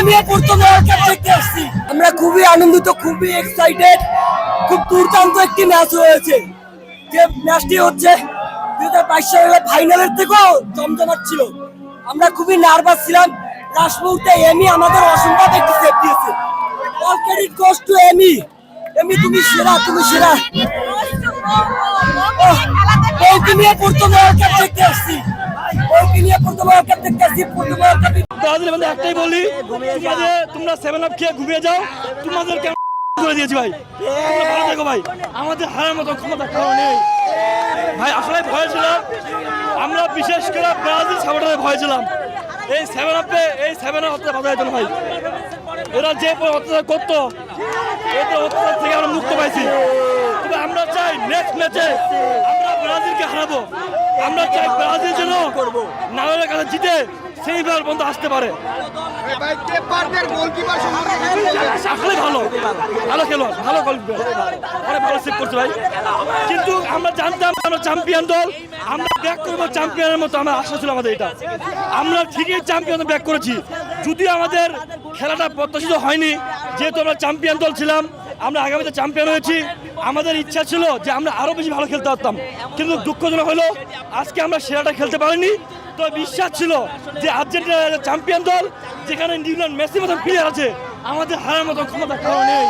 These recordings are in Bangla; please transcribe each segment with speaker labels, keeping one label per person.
Speaker 1: নিয়ে প্রথম ওয়ার্ল্ড কাপ দেখতে আসছি। আমরা খুবই আনন্দিত, খুবই এক্সাইটেড। খুব দুর্দান্ত একটি ম্যাচ হয়েছে। যে ম্যাচটি হচ্ছে 2022 সালের ফাইনালের থেকেও জমজমাট ছিল। আমরা খুবই নার্ভাস ছিলাম। লাস্ট মুহূর্তে এমি আমাদের অসম্ভব একটি সেভ দিয়েছে। অল ক্রেডিট গোস টু এমি। এমি তুমি সেরা, তুমি সেরা। বউকে নিয়ে প্রথম ওয়ার্ল্ড কাপ দেখতে আসছি। বউকে নিয়ে প্রথম ওয়ার্ল্ড কাপ দেখতে আসছি। প্রথম ওয়ার্ল্ড কাপ
Speaker 2: ব্রাজিলের মধ্যে একটাই বলি, তোমরা 7 আপ খেয়ে ঘুমিয়ে যাও। তোমাদের কেমন করে দিয়েছি ভাই, তোমরা ভালো থাকো ভাই। আমাদের হারার মতো ক্ষমতা কারণ নেই ভাই। আসলে ভয় ছিলাম আমরা, বিশেষ করে ব্রাজিল সাপোর্টারের ভয় ছিলাম। এই 7 আপে বাধা যেত না ভাই। এরা যে অত্যাচার করতো, এদের অত্যাচার থেকে আমরা মুক্ত পাইছি। তবে আমরা চাই নেক্সট ম্যাচে আমরা ব্রাজিলকে হারাবো। আমরা চাই ব্রাজিল যেন নামের কাছে জিতে সেইবার পর্যন্ত আসতে পারে। আসলে ভালো খেলোয়াড়, ভালো গোলকিপার, অনেক ভালো সেভ করছে ভাই। কিন্তু আমরা জানতাম আমরা চ্যাম্পিয়ন দল, আমরা ব্যাক করবো চ্যাম্পিয়নের মতো আমার আশা ছিল আমাদের। এটা আমরা ঠিকই চ্যাম্পিয়ন ব্যাক করেছি, যদিও আমাদের খেলাটা প্রত্যাশিত হয়নি। যেহেতু আমরা চ্যাম্পিয়ন দল ছিলাম, আমরা আগামীতে চ্যাম্পিয়ন হয়েছি। আমাদের ইচ্ছা ছিল যে আমরা আরো বেশি ভালো খেলতে পারতাম, কিন্তু দুঃখজনক হলো আজকে আমরা সেরাটা খেলতে পারিনি। তো বিশ্বাস ছিল যে আর্জেন্টিনা চ্যাম্পিয়ন দল, যেখানে নিউল্যান্ড মেসির মতন প্লেয়ার আছে, আমাদের হারার মতো ক্ষমতা কারণ নেই।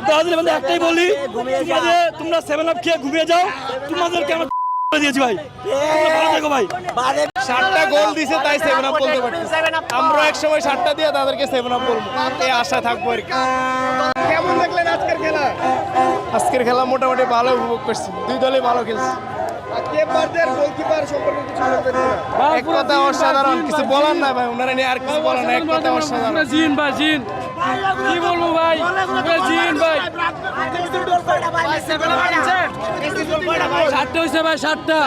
Speaker 2: ব্রাজিলের মধ্যে একটাই বলি, তোমরা 7 আপ খেয়ে ঘুমিয়ে যাও। তোমাদেরকে আমরা দিয়েছি ভাই, তোমরা ভালো থাকো ভাই।
Speaker 3: 7টা গোল দিছে তাই 7 আপ বলতে পারতেছি। আমরা এক সময় 7টা দিয়ে তাদেরকে 7 আপ বলবো, এই আশা থাকবো আর কি। কেমন দেখলেন আজকের খেলা? আজকের খেলা মোটামুটি ভালো উপভোগ করছি, দুই দলই ভালো খেলছে। গোলকিপার সম্পর্কে কিছু বলবেন? এক কথা অসাধারণ, কিছু বলার না ভাই, ওনারা নিয়ে আর কিছু বলার না, এক কথা অসাধারণ।
Speaker 2: জিন ভাই, জিন কি বলবো ভাই, জিন ভাই 7টা হয়েছে ভাই, 7টা।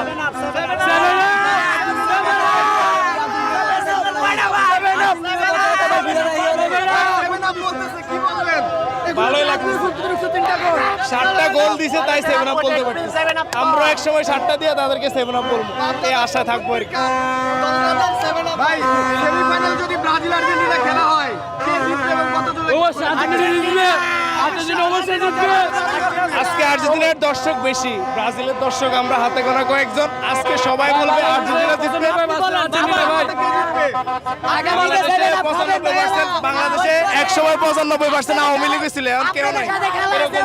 Speaker 3: ভালোই লাগছে, 7টা গোল দিছে তাই 7 আপ বলতে পারতেছি। আমরা এক সময় 7টা দিয়ে তাদেরকে 7 আপ বলবো, এই আশা থাকবো আর কি।
Speaker 4: ভাই সেমিফাইনাল যদি ব্রাজিল আর্জেন্টিনা খেলা হয়, কে জিতবে এবং কত দলে?
Speaker 3: আজকে আর্জেন্টিনার দর্শক বেশি, ব্রাজিলের দর্শক আমরা হাতে গোনা কয়েকজন। আজকে সবাই বলবে আর্জেন্টিনা জিতবে। বাংলাদেশে এক সময় 95% আওয়ামী লীগ ছিল, এখন কেউ নাই। এরকম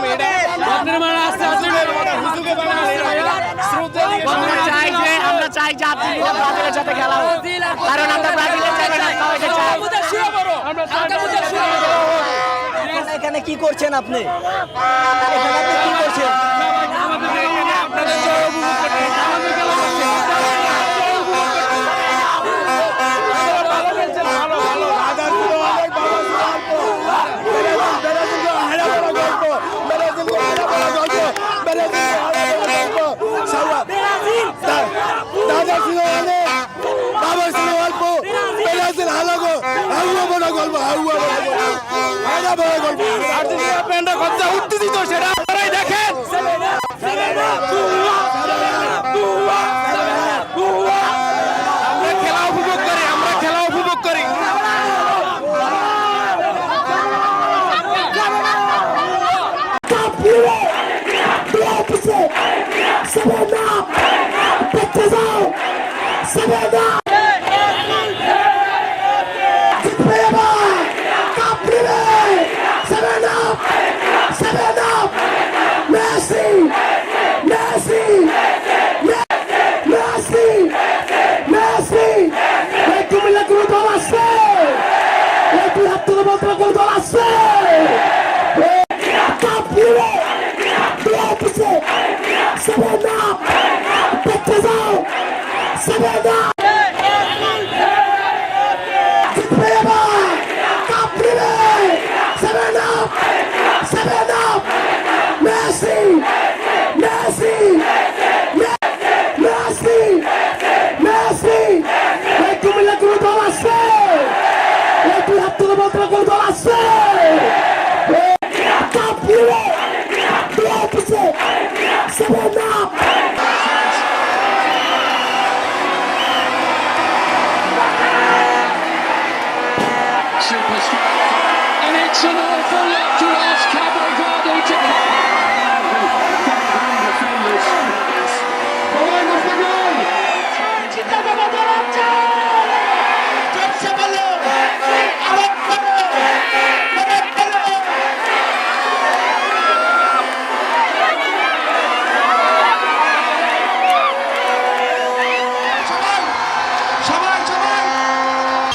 Speaker 1: আমরা চাই যে আর্জেন্টিনা ব্রাজিলের সাথে খেলা হোক, কারণ আমরা ব্রাজিলের চাই না। এখানে কি করছেন আপনি? এখানে আপনি কি করছেন?
Speaker 3: আমরা খেলা উপভোগ করি, আমরা খেলা উপভোগ করি।
Speaker 1: Seven up!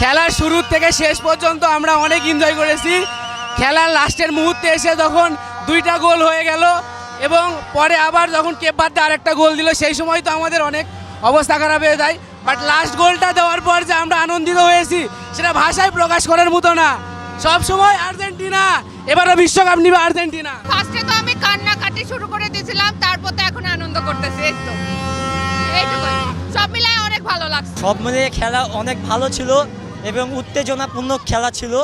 Speaker 5: খেলার শুরু থেকে শেষ পর্যন্ত আমরা অনেক এনজয় করেছি। খেলার লাস্টের মুহূর্তে এসে যখন 2টা গোল হয়ে গেল এবং পরে আবার যখন কেপ বার্দে আরেকটা গোল দিল, সেই সময় তো আমাদের অনেক অবস্থা খারাপ হয়ে যায়। বাট লাস্ট গোলটা দেওয়ার পর যে আমরা আনন্দিত হয়েছি সেটা ভাষায় প্রকাশ করার মতো না। সব সময় আর্জেন্টিনা, এবারও বিশ্বকাপ নিবে আর্জেন্টিনা।
Speaker 6: ফার্স্টে তো আমি কান্নাকাটি শুরু করে দিয়েছিলাম, তারপর তো এখন আনন্দ করতেছি। এই তো এইটুকুই, সব মিলায় অনেক ভালো লাগছে।
Speaker 1: সব মিলিয়ে খেলা অনেক ভালো ছিল এবং উত্তেজনাপূর্ণ খেলা ছিল।